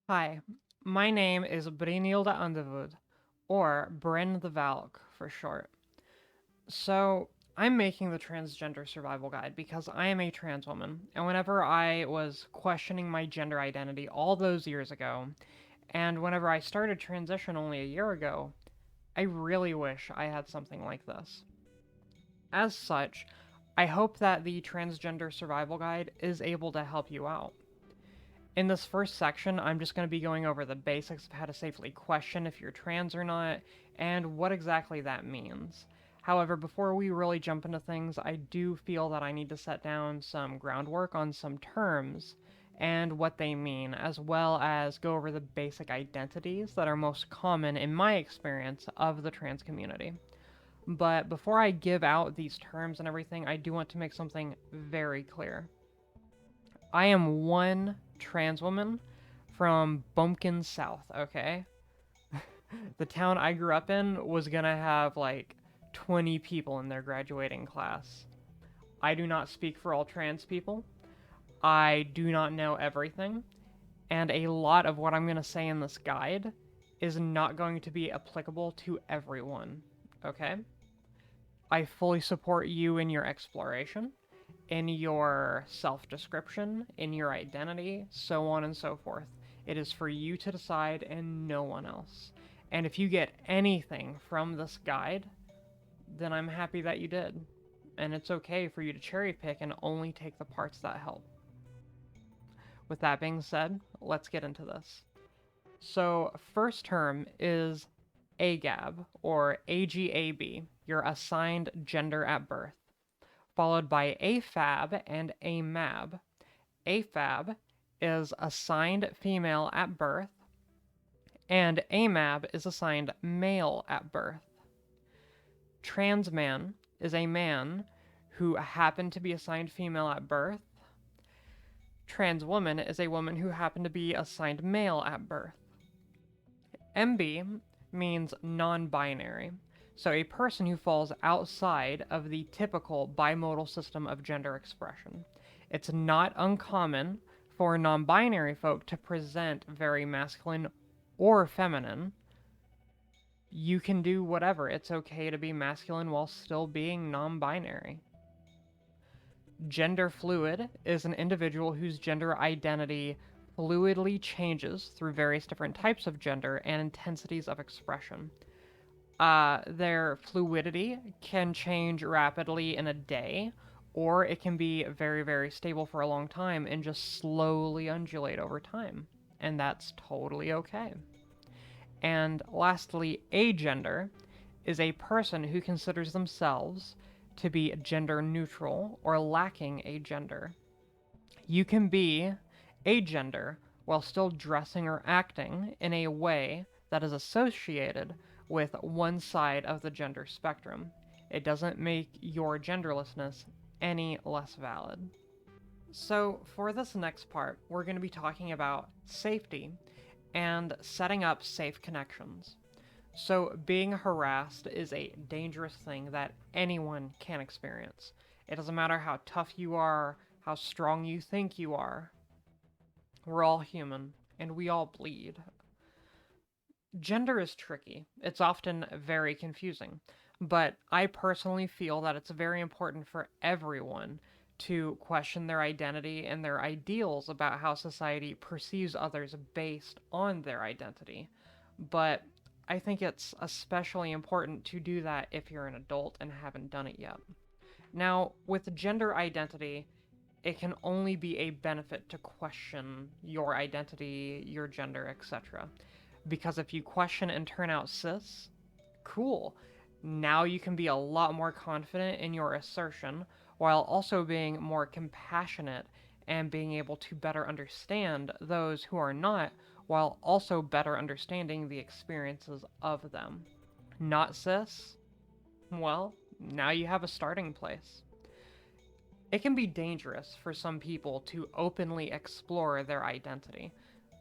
Hi, my name is Brynhilde Underwood, or Bryn the Valk for short. So, I'm making the transgender survival guide because I am a trans woman, and whenever I was questioning my gender identity all those years ago, and whenever I started transition only a year ago, I really wish I had something like this. As such, I hope that the transgender survival guide is able to help you out. In this first section, I'm just going to be going over the basics of how to safely question if you're trans or not, and what exactly that means. However, before we really jump into things, I do feel that I need to set down some groundwork on some terms and what they mean, as well as go over the basic identities that are most common in my experience of the trans community. But before I give out these terms and everything, I do want to make something very clear. I am one trans woman from Bumpkin South, okay? The town I grew up in was gonna have like 20 people in their graduating class. I do not speak for all trans people. I do not know everything. And a lot of what I'm gonna say in this guide is not going to be applicable to everyone, okay? I fully support you in your exploration, in your self description, in your identity, so on and so forth. It is for you to decide and no one else. And if you get anything from this guide, then I'm happy that you did. And it's okay for you to cherry pick and only take the parts that help. With that being said, let's get into this. So, first term is AGAB, or AGAB, your assigned gender at birth, followed by AFAB and AMAB. AFAB is assigned female at birth, and AMAB is assigned male at birth. Trans man is a man who happened to be assigned female at birth. Trans woman is a woman who happened to be assigned male at birth. MB means non binary, so a person who falls outside of the typical bimodal system of gender expression. It's not uncommon for non binary folk to present very masculine or feminine. You can do whatever. It's okay to be masculine while still being non binary. Gender fluid is an individual whose gender identity fluidly changes through various different types of gender and intensities of expression. Their fluidity can change rapidly in a day, or it can be very, very stable for a long time and just slowly undulate over time. And that's totally okay. And lastly, agender is a person who considers themselves to be gender neutral or lacking a gender. You can be agender while still dressing or acting in a way that is associated with one side of the gender spectrum. It doesn't make your genderlessness any less valid. So, for this next part, we're going to be talking about safety and setting up safe connections. So, being harassed is a dangerous thing that anyone can experience. It doesn't matter how tough you are, how strong you think you are. We're all human, and we all bleed. Gender is tricky. It's often very confusing. But I personally feel that it's very important for everyone to question their identity and their ideals about how society perceives others based on their identity. But I think it's especially important to do that if you're an adult and haven't done it yet. Now, with gender identity, it can only be a benefit to question your identity, your gender, etc. Because if you question and turn out cis, cool. Now you can be a lot more confident in your assertion while also being more compassionate and being able to better understand those who are not, while also better understanding the experiences of them. Not cis? Well, now you have a starting place. It can be dangerous for some people to openly explore their identity.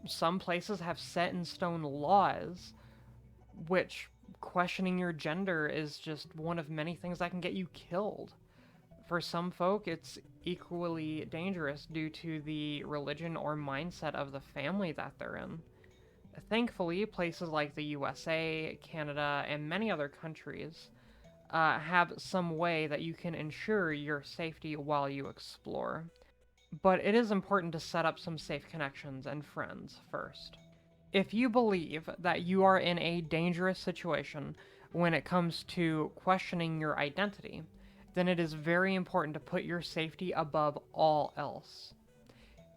Some places have set in stone laws which questioning your gender is just one of many things that can get you killed. For some folk, it's equally dangerous due to the religion or mindset of the family that they're in. Thankfully, places like the USA, Canada, and many other countries have some way that you can ensure your safety while you explore. But it is important to set up some safe connections and friends first. If you believe that you are in a dangerous situation when it comes to questioning your identity, then it is very important to put your safety above all else.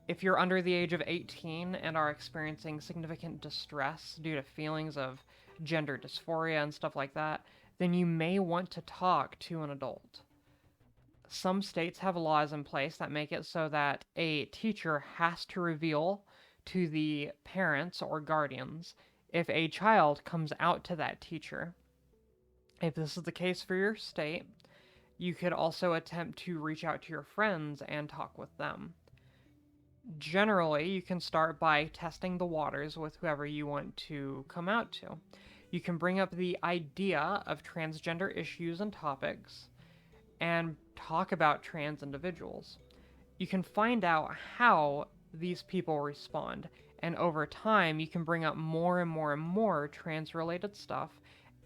If you're under the age of 18 and are experiencing significant distress due to feelings of gender dysphoria and stuff like that, then you may want to talk to an adult. Some states have laws in place that make it so that a teacher has to reveal to the parents or guardians if a child comes out to that teacher. If this is the case for your state, you could also attempt to reach out to your friends and talk with them. Generally, you can start by testing the waters with whoever you want to come out to. You can bring up the idea of transgender issues and topics and talk about trans individuals. You can find out how these people respond, and over time, you can bring up more and more and more trans related stuff,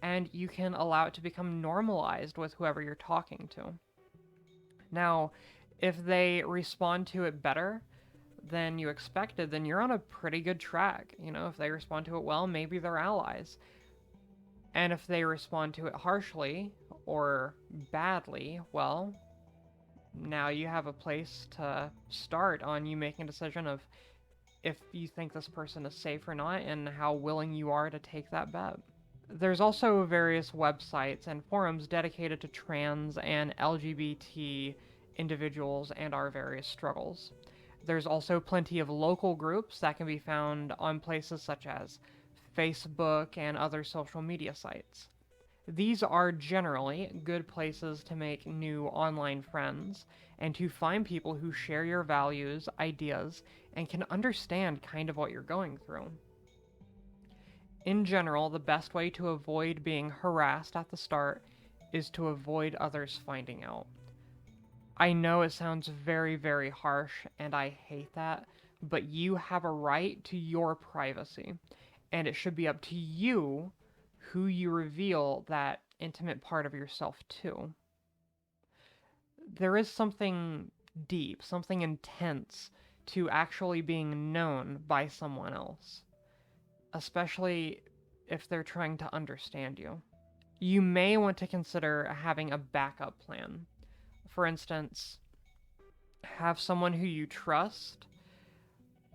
and you can allow it to become normalized with whoever you're talking to. Now, if they respond to it better than you expected, then you're on a pretty good track. You know, if they respond to it well, maybe they're allies. And if they respond to it harshly or badly, well, now you have a place to start on you making a decision of if you think this person is safe or not and how willing you are to take that bet. There's also various websites and forums dedicated to trans and LGBT individuals and our various struggles. There's also plenty of local groups that can be found on places such as Facebook and other social media sites. These are generally good places to make new online friends and to find people who share your values, ideas, and can understand kind of what you're going through. In general, the best way to avoid being harassed at the start is to avoid others finding out. I know it sounds very, very harsh, and I hate that, but you have a right to your privacy, and it should be up to you who you reveal that intimate part of yourself to. There is something deep, something intense to actually being known by someone else, especially if they're trying to understand you. You may want to consider having a backup plan. For instance, have someone who you trust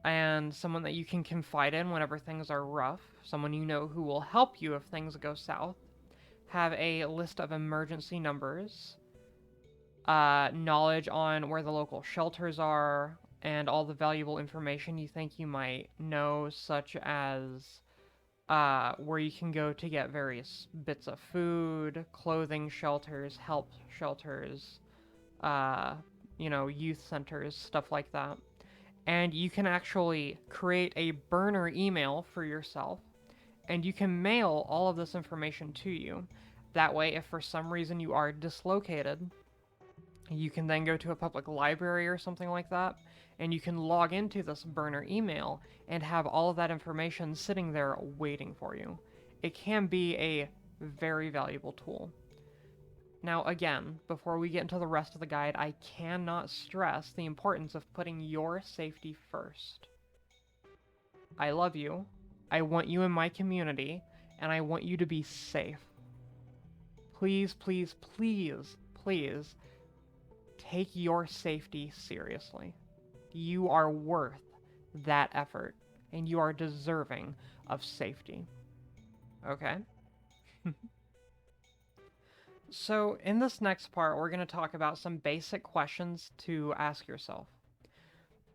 and someone that you can confide in whenever things are rough, someone you know who will help you if things go south. Have a list of emergency numbers, knowledge on where the local shelters are, and all the valuable information you think you might know, such as where you can go to get various bits of food, clothing shelters, help shelters, uh, youth centers, stuff like that. And you can actually create a burner email for yourself, and you can mail all of this information to you. That way, if for some reason you are dislocated, you can then go to a public library or something like that, and you can log into this burner email and have all of that information sitting there waiting for you. It can be a very valuable tool. Now, again, before we get into the rest of the guide, I cannot stress the importance of putting your safety first. I love you, I want you in my community, and I want you to be safe. Please, please, please, please take your safety seriously. You are worth that effort, and you are deserving of safety. Okay? So, in this next part, we're going to talk about some basic questions to ask yourself.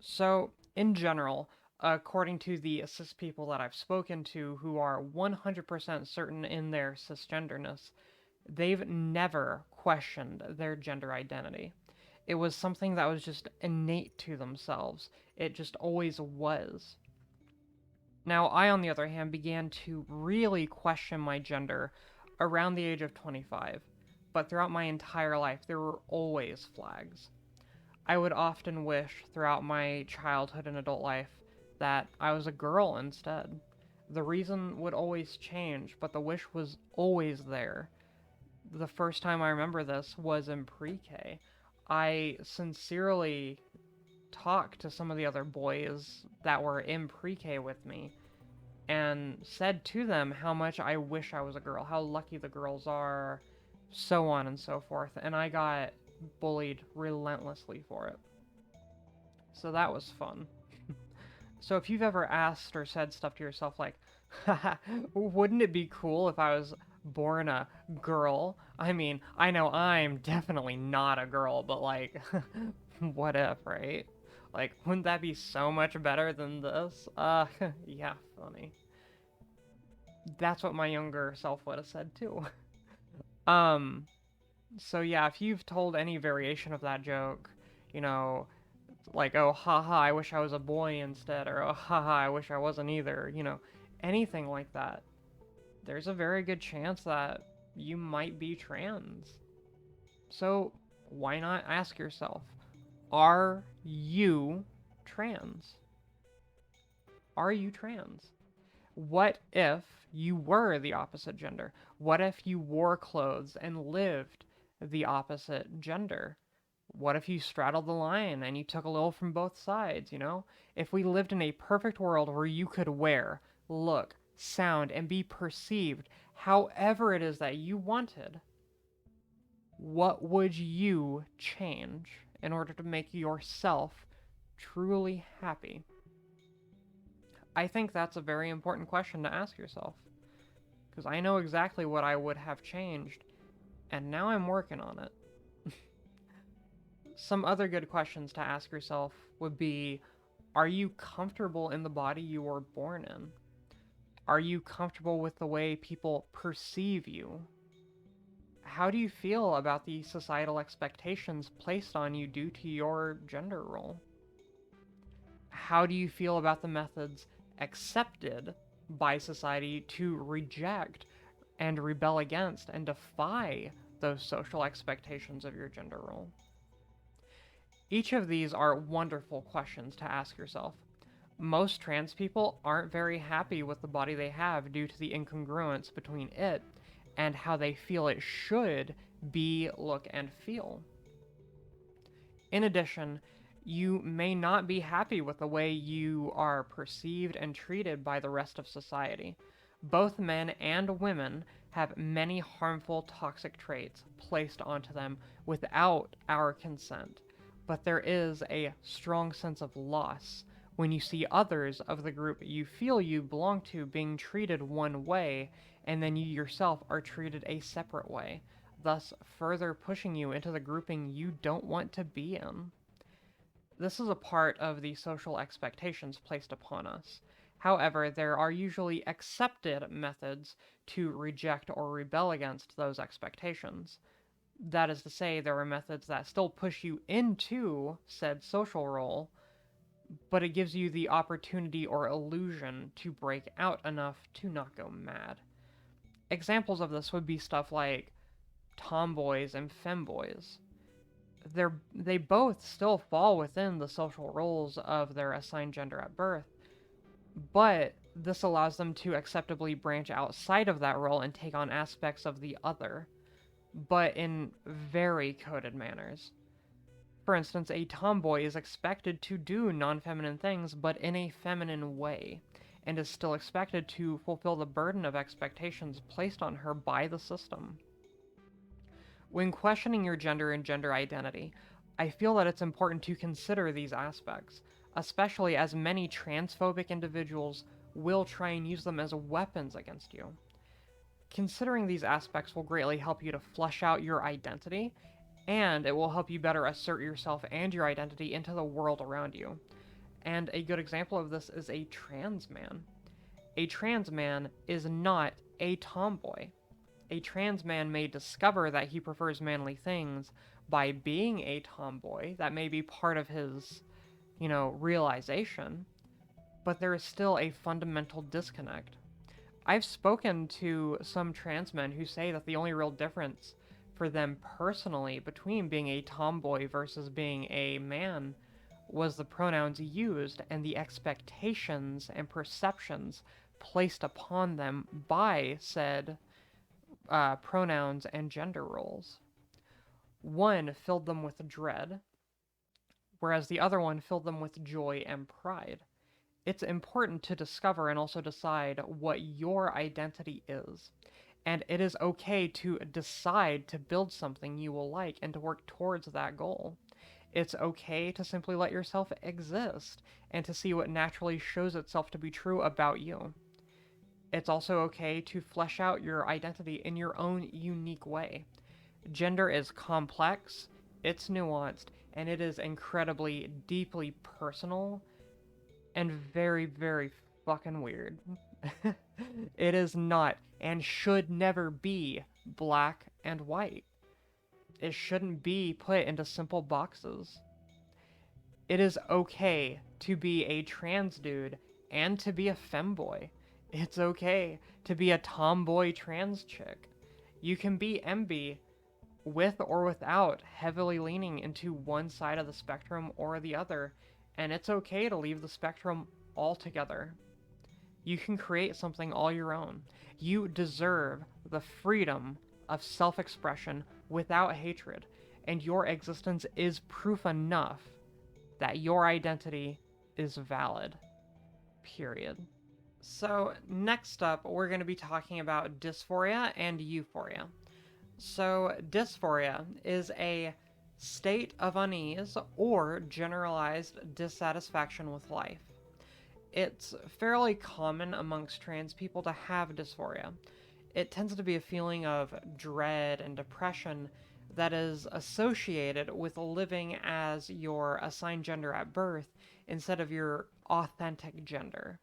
So, in general, according to the cis people that I've spoken to who are 100% certain in their cisgenderness, they've never questioned their gender identity. It was something that was just innate to themselves. It just always was. Now, I, on the other hand, began to really question my gender around the age of 25, but throughout my entire life, there were always flags. I would often wish throughout my childhood and adult life that I was a girl instead. The reason would always change, but the wish was always there. The first time I remember this was in pre-K. I sincerely talked to some of the other boys that were in pre-K with me and said to them how much I wish I was a girl, how lucky the girls are, so on and so forth, and I got bullied relentlessly for it. So that was fun. So if you've ever asked or said stuff to yourself like, haha, wouldn't it be cool if I was born a girl? I mean, I know I'm definitely not a girl, but like, what if, right? Like, wouldn't that be so much better than this? Yeah, funny. That's what my younger self would have said too. Um, so yeah, if you've told any variation of that joke, you know, like, oh, haha, I wish I was a boy instead, or oh, haha, I wish I wasn't either, anything like that, there's a very good chance that you might be trans. So, why not ask yourself, are you trans? Are you trans? What if you were the opposite gender? What if you wore clothes and lived the opposite gender? What if you straddled the line and you took a little from both sides? If we lived in a perfect world where you could wear, look, sound, and be perceived however it is that you wanted, what would you change in order to make yourself truly happy? I think that's a very important question to ask yourself, because I know exactly what I would have changed, and now I'm working on it. Some other good questions to ask yourself would be, are you comfortable in the body you were born in? Are you comfortable with the way people perceive you? How do you feel about the societal expectations placed on you due to your gender role? How do you feel about the methods accepted by society to reject and rebel against and defy those social expectations of your gender role? Each of these are wonderful questions to ask yourself. Most trans people aren't very happy with the body they have due to the incongruence between it and how they feel it should be, look, and feel. In addition, you may not be happy with the way you are perceived and treated by the rest of society. Both men and women have many harmful toxic traits placed onto them without our consent, but there is a strong sense of loss when you see others of the group you feel you belong to being treated one way, and then you yourself are treated a separate way, thus further pushing you into the grouping you don't want to be in. This is a part of the social expectations placed upon us. However, there are usually accepted methods to reject or rebel against those expectations. That is to say, there are methods that still push you into said social role, but it gives you the opportunity or illusion to break out enough to not go mad. Examples of this would be stuff like tomboys and femboys. They both still fall within the social roles of their assigned gender at birth, but this allows them to acceptably branch outside of that role and take on aspects of the other, but in very coded manners. For instance, a tomboy is expected to do non-feminine things, but in a feminine way, and is still expected to fulfill the burden of expectations placed on her by the system. When questioning your gender and gender identity, I feel that it's important to consider these aspects, especially as many transphobic individuals will try and use them as weapons against you. Considering these aspects will greatly help you to flesh out your identity, and it will help you better assert yourself and your identity into the world around you. And a good example of this is a trans man. A trans man is not a tomboy. A trans man may discover that he prefers manly things by being a tomboy. That may be part of his, realization, but there is still a fundamental disconnect. I've spoken to some trans men who say that the only real difference for them personally between being a tomboy versus being a man was the pronouns used and the expectations and perceptions placed upon them by said pronouns and gender roles. One filled them with dread, whereas the other one filled them with joy and pride. It's important to discover and also decide what your identity is. And it is okay to decide to build something you will like and to work towards that goal. It's okay to simply let yourself exist and to see what naturally shows itself to be true about you. It's also okay to flesh out your identity in your own unique way. Gender is complex, it's nuanced, and it is incredibly, deeply personal and very, very fucking weird. It is not and should never be black and white. It shouldn't be put into simple boxes. It is okay to be a trans dude and to be a femboy. It's okay to be a tomboy trans chick. You can be MB with or without heavily leaning into one side of the spectrum or the other, and it's okay to leave the spectrum altogether. You can create something all your own. You deserve the freedom of self expression without hatred, and your existence is proof enough that your identity is valid. Period. So, next up, we're going to be talking about dysphoria and euphoria. So, dysphoria is a state of unease or generalized dissatisfaction with life. It's fairly common amongst trans people to have dysphoria. It tends to be a feeling of dread and depression that is associated with living as your assigned gender at birth instead of your authentic gender.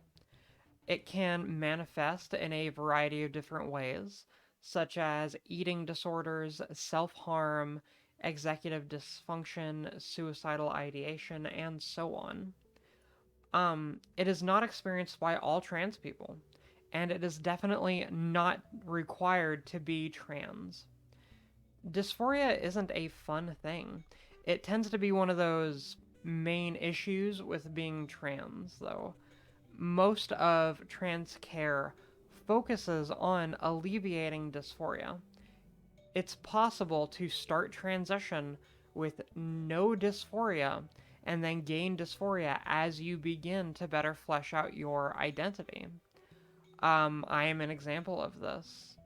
It can manifest in a variety of different ways, such as eating disorders, self harm, executive dysfunction, suicidal ideation, and so on. It is not experienced by all trans people, and it is definitely not required to be trans. Dysphoria isn't a fun thing. It tends to be one of those main issues with being trans, though. Most of trans care focuses on alleviating dysphoria. It's possible to start transition with no dysphoria and then gain dysphoria as you begin to better flesh out your identity. I am an example of this.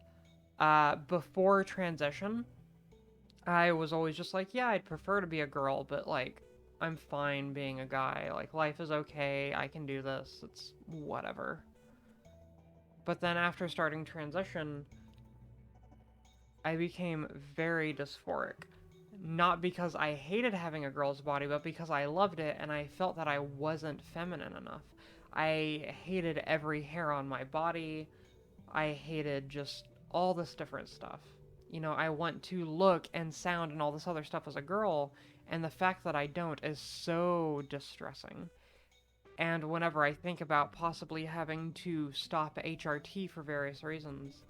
Before transition, I was always just like, yeah, I'd prefer to be a girl, but like, I'm fine being a guy. Like, life is okay. I can do this. It's whatever. But then after starting transition, I became very dysphoric. Not because I hated having a girl's body, but because I loved it and I felt that I wasn't feminine enough. I hated every hair on my body. I hated just all this different stuff. You know, I want to look and sound and all this other stuff as a girl, and the fact that I don't is so distressing. And whenever I think about possibly having to stop HRT for various reasons,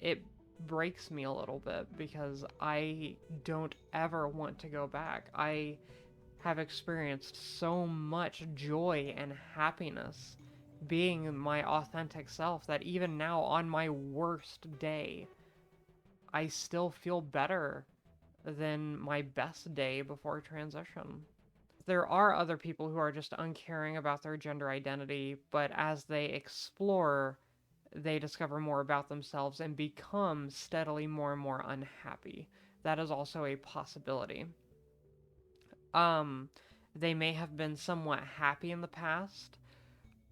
it breaks me a little bit because I don't ever want to go back. I have experienced so much joy and happiness being my authentic self that even now, on my worst day, I still feel better than my best day before transition. There are other people who are just uncaring about their gender identity, but as they explore, they discover more about themselves and become steadily more and more unhappy. That is also a possibility. Um, they may have been somewhat happy in the past,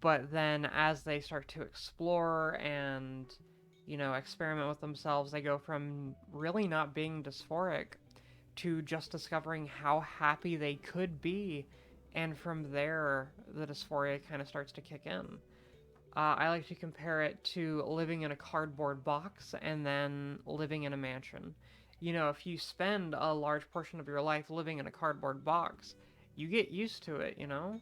but then as they start to explore and, you know, experiment with themselves, they go from really not being dysphoric to just discovering how happy they could be, and from there, the dysphoria kind of starts to kick in. I like to compare it to living in a cardboard box and then living in a mansion. You know, if you spend a large portion of your life living in a cardboard box, you get used to it, you know?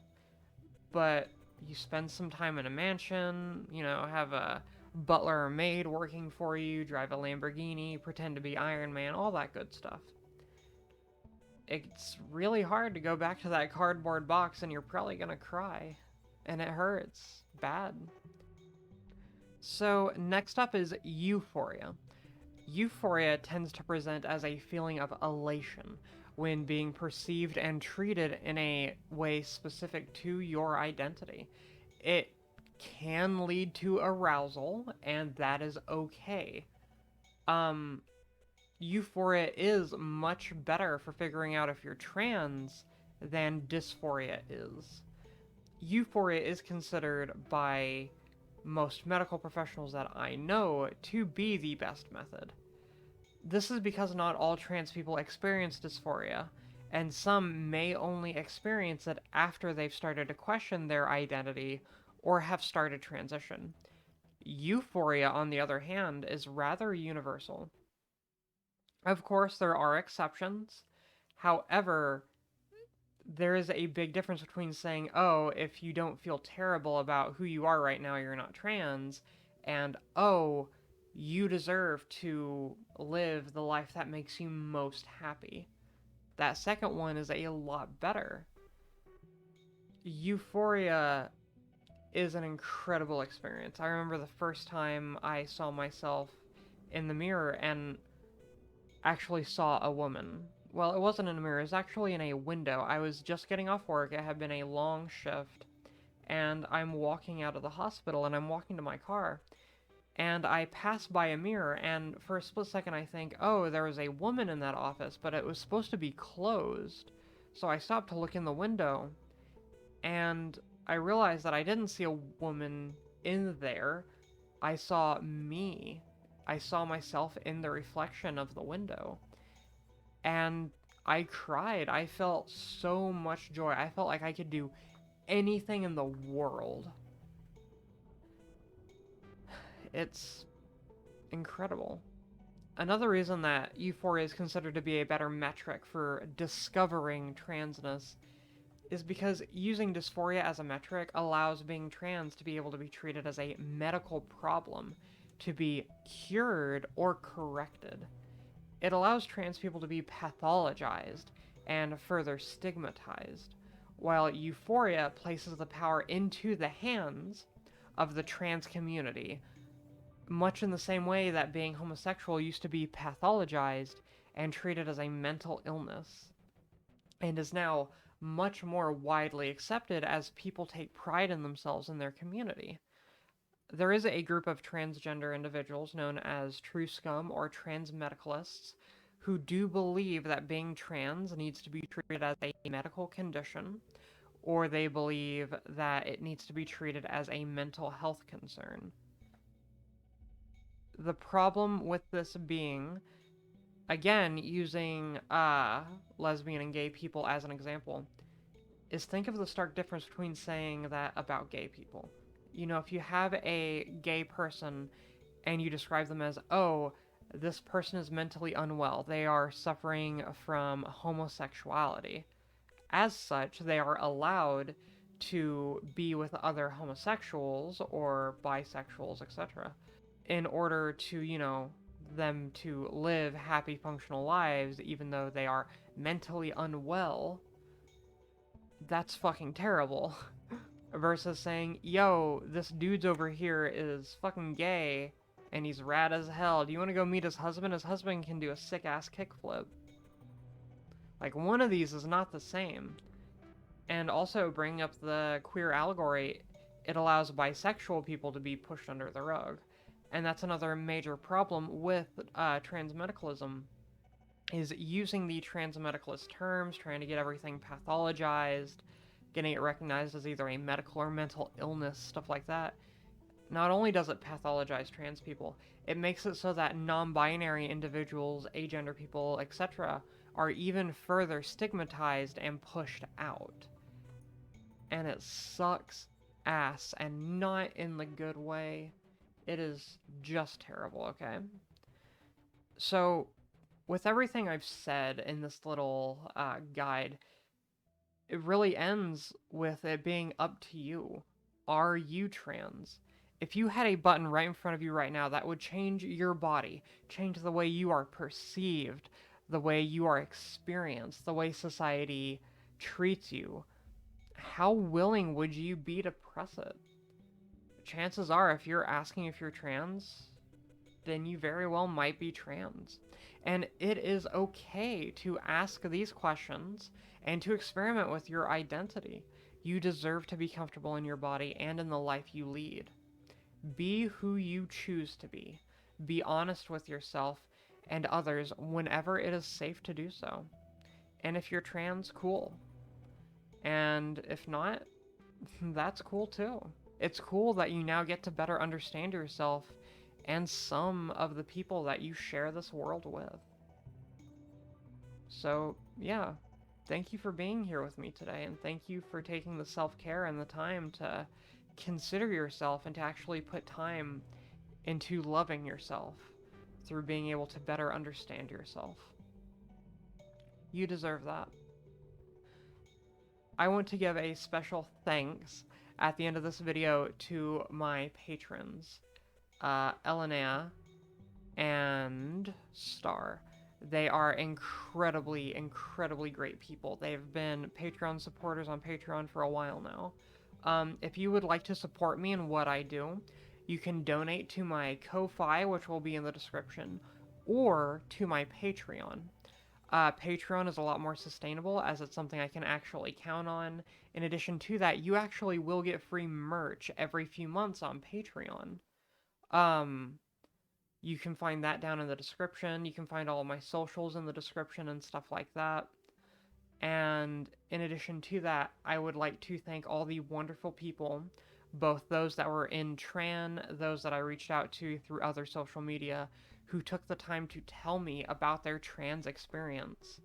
But you spend some time in a mansion, you know, have a butler or maid working for you, drive a Lamborghini, pretend to be Iron Man, all that good stuff. it's really hard to go back to that cardboard box and you're probably gonna cry. And it hurts. Bad. So, next up is euphoria. Euphoria tends to present as a feeling of elation when being perceived and treated in a way specific to your identity. It can lead to arousal, and that is okay. Um, Euphoria is much better for figuring out if you're trans than dysphoria is. Euphoria is considered by most medical professionals that I know to be the best method. This is because not all trans people experience dysphoria, and some may only experience it after they've started to question their identity or have started transition. Euphoria, on the other hand, is rather universal. Of course, there are exceptions. However, there is a big difference between saying, oh, if you don't feel terrible about who you are right now, you're not trans, and oh, you deserve to live the life that makes you most happy. That second one is a lot better. Euphoria is an incredible experience. I remember the first time I saw myself in the mirror and actually saw a woman. Well, it wasn't in a mirror, it was actually in a window. I was just getting off work, it had been a long shift, and I'm walking out of the hospital and I'm walking to my car. And I pass by a mirror, and for a split second I think, oh, there was a woman in that office, but it was supposed to be closed. So I stopped to look in the window, and I realized that I didn't see a woman in there. I saw me. I saw myself in the reflection of the window. And I cried. I felt so much joy. I felt like I could do anything in the world. It's incredible. Another reason that euphoria is considered to be a better metric for discovering transness is because using dysphoria as a metric allows being trans to be able to be treated as a medical problem, to be cured or corrected. It allows trans people to be pathologized and further stigmatized, while euphoria places the power into the hands of the trans community, much in the same way that being homosexual used to be pathologized and treated as a mental illness, and is now much more widely accepted as people take pride in themselves in their community. There is a group of transgender individuals known as true scum or trans medicalists who do believe that being trans needs to be treated as a medical condition, or they believe that it needs to be treated as a mental health concern. The problem with this being, again, using lesbian and gay people as an example, is think of the stark difference between saying that about gay people. You know, if you have a gay person and you describe them as, oh, this person is mentally unwell, they are suffering from homosexuality. As such, they are allowed to be with other homosexuals or bisexuals, etc., in order to, them to live happy, functional lives, even though they are mentally unwell. That's fucking terrible. Versus saying, yo, this dude's over here is fucking gay and he's rad as hell. Do you want to go meet his husband? His husband can do a sick ass kickflip. Like, one of these is not the same. And also, bringing up the queer allegory, it allows bisexual people to be pushed under the rug. And that's another major problem with transmedicalism, is using the transmedicalist terms, trying to get everything pathologized, getting it recognized as either a medical or mental illness, stuff like that. Not only does it pathologize trans people, it makes it so that non-binary individuals, agender people, etc., are even further stigmatized and pushed out. And it sucks ass, and not in the good way. It is just terrible, okay? So, with everything I've said in this little guide, it really ends with it being up to you. Are you trans? If you had a button right in front of you right now that would change your body, change the way you are perceived, the way you are experienced, the way society treats you, how willing would you be to press it? Chances are, if you're asking if you're trans, then you very well might be trans. And it is okay to ask these questions and to experiment with your identity. You deserve to be comfortable in your body and in the life you lead. Be who you choose to be. Be honest with yourself and others whenever it is safe to do so. And if you're trans, cool. And if not, that's cool too. It's cool that you now get to better understand yourself and some of the people that you share this world with. So, yeah, thank you for being here with me today, and thank you for taking the self care and the time to consider yourself and to actually put time into loving yourself through being able to better understand yourself. You deserve that. I want to give a special thanks at the end of this video to my patrons, Elena and Star. They are incredibly, incredibly great people. They've been Patreon supporters on Patreon for a while now. If you would like to support me in what I do, you can donate to my Ko-Fi, which will be in the description, or to my Patreon. Patreon is a lot more sustainable as it's something I can actually count on. In addition to that, you actually will get free merch every few months on Patreon. You can find that down in the description. You can find all of my socials in the description and stuff like that. And in addition to that, I would like to thank all the wonderful people, both those that were in Tran, those that I reached out to through other social media, who took the time to tell me about their trans experience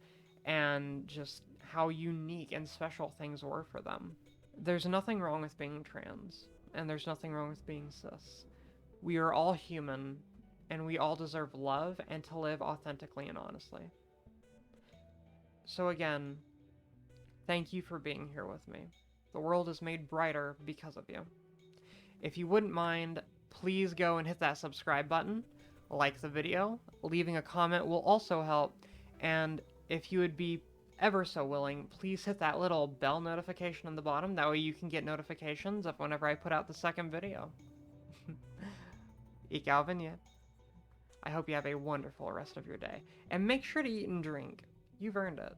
and just how unique and special things were for them. There's nothing wrong with being trans, and there's nothing wrong with being cis. We are all human, and we all deserve love and to live authentically and honestly. So again, thank you for being here with me. The world is made brighter because of you. If you wouldn't mind, please go and hit that subscribe button, like the video, leaving a comment will also help, and if you would be ever so willing, please hit that little bell notification on the bottom, that way you can get notifications of whenever I put out the second video. Ikaw vignette. I hope you have a wonderful rest of your day, and make sure to eat and drink. You've earned it.